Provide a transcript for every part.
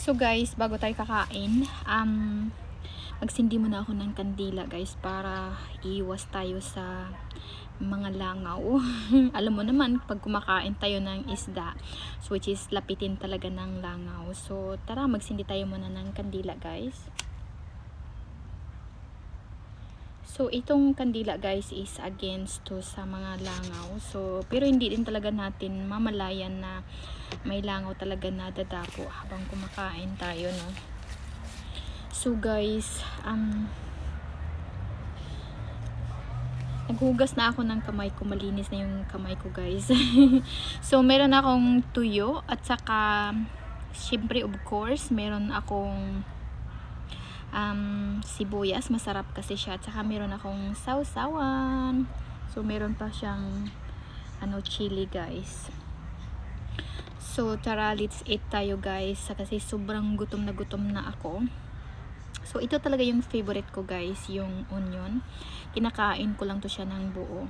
So guys, bago tayo kakain, magsindi muna ako ng kandila guys para iwas tayo sa mga langaw. Alam mo naman, pag kumakain tayo ng isda, so which is lapitin talaga ng langaw. So tara, magsindi tayo muna ng kandila guys. So itong kandila guys is against to sa mga langaw. So pero hindi din talaga natin mamalayan na may langaw talaga na dadapo habang kumakain tayo, no. So guys, naghugas na ako ng kamay ko, malinis na yung kamay ko guys. So meron akong tuyo at saka syempre of course meron akong sibuyas, masarap kasi siya, at saka meron akong sausawan. So meron pa siyang chili guys. So tara, let's eat tayo guys kasi sobrang gutom na ako. So ito talaga yung favorite ko guys, yung onion. Kinakain ko lang to siya ng buo.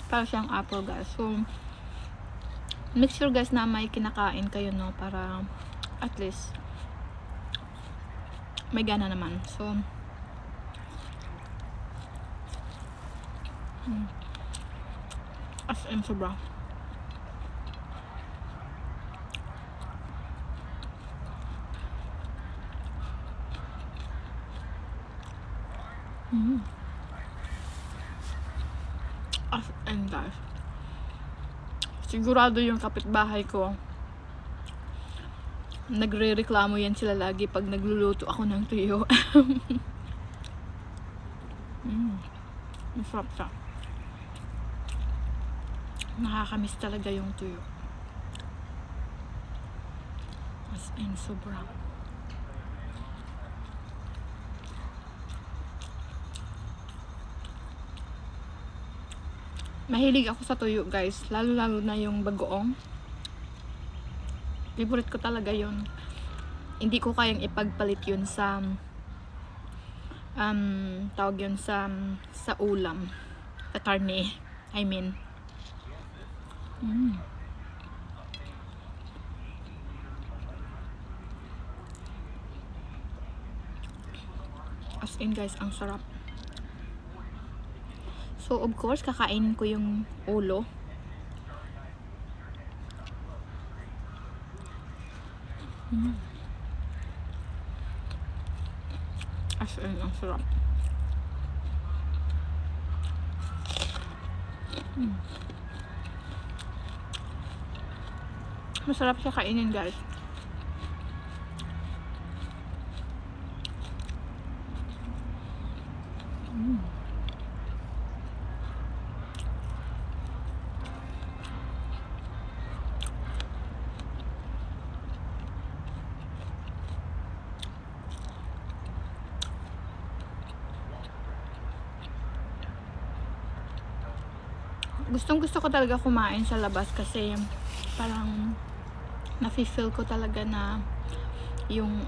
Para siyang apple guys. So make sure guys na may kinakain kayo, no, para at least may gana naman. So as in sobra. As in guys, sigurado yung kapitbahay ko nagre-reklamo yan sila lagi pag nagluluto ako ng tuyo. Masarap siya. Nakakamiss talaga yung tuyo. As in sobra. Mahilig ako sa tuyo guys, lalo na yung bagoong. Favorite ko talaga yun. Hindi ko kayang ipagpalit yun sa tawag yun sa ulam, sa karne, I mean. As in guys, ang sarap. So of course kakainin ko yung ulo. As in, ang sarap. Masarap siya kainin guys. Gustong-gusto ko talaga kumain sa labas kasi parang nafe-feel ko talaga na yung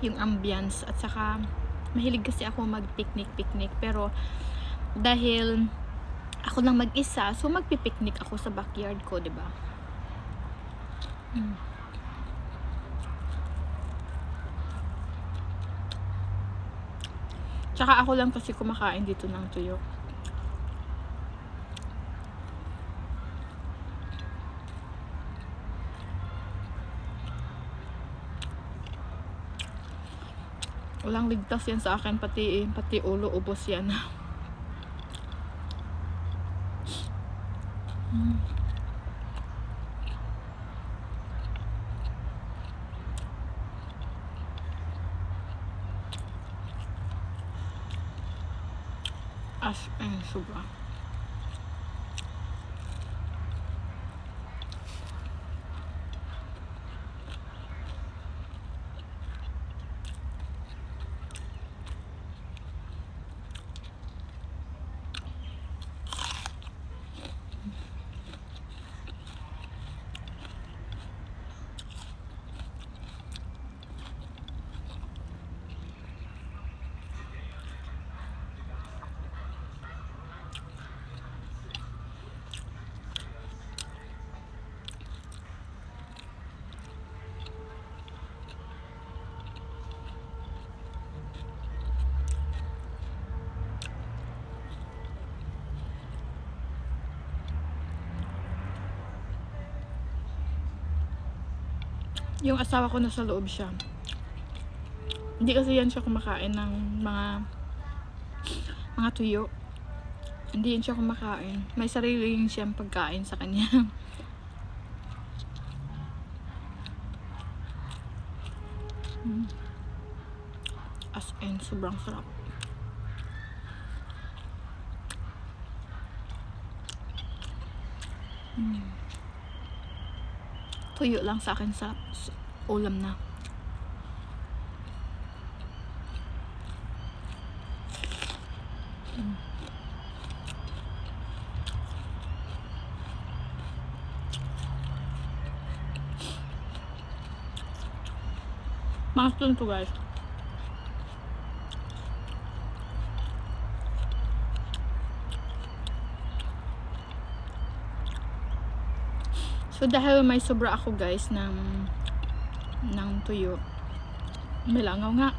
yung ambience, at saka mahilig kasi ako mag-picnic pero dahil ako lang mag-isa, so magpi-picnic ako sa backyard ko, 'di ba? Tsaka ako lang kasi kumakain dito ng tuyo. Walang ligtas yan sa akin, pati ulo, ubos yan. As in, sobra. Yung asawa ko nasa loob siya. Hindi kasi yan siya kumakain ng mga tuyo. Hindi yan siya kumakain. May sariling siyang pagkain sa kanya. As in, sobrang sarap. Tuyo lang sa akin sa ulam na. Masarap to guys. So dahil may sobra ako guys ng tuyo, may langaw nga.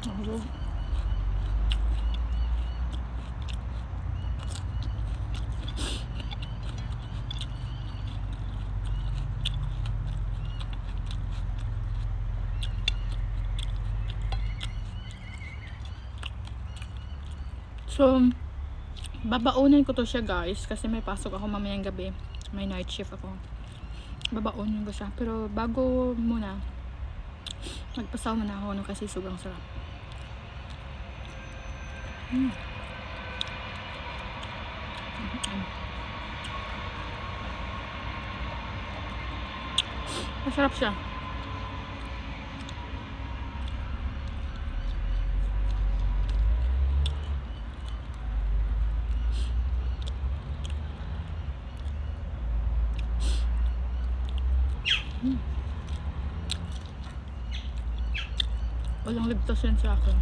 Nahulog. So, babaunin ko to siya guys kasi may pasok ako mamayang gabi. May night shift ako. Babaunin ko siya. Pero bago muna, magpasaw muna ako no kasi sobrang sarap. Masarap siya. Walang ligtas yan sa akin.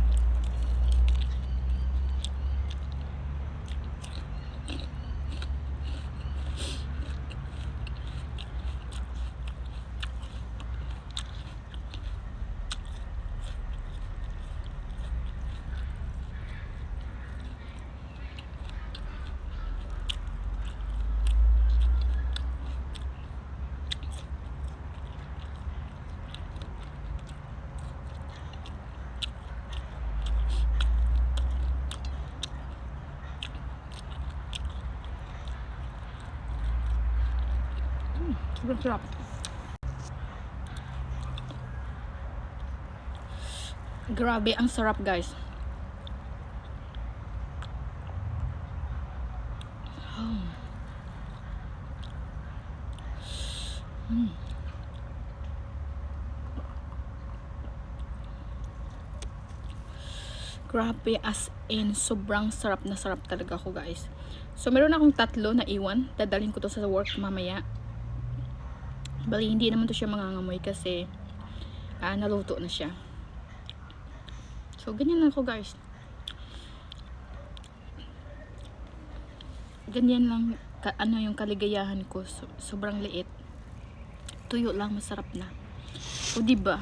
Sobrang sarap. Grabe, ang sarap guys. Grabe, as in, sobrang sarap na sarap talaga ako guys. So, meron akong 3 na iwan. Dadalhin ko to sa work mamaya. Bali, hindi naman to siya mangangamoy kasi naluto na siya. So, ganyan lang ako guys. Ganyan lang ano yung kaligayahan ko. Sobrang liit. Tuyo lang, masarap na. O, diba?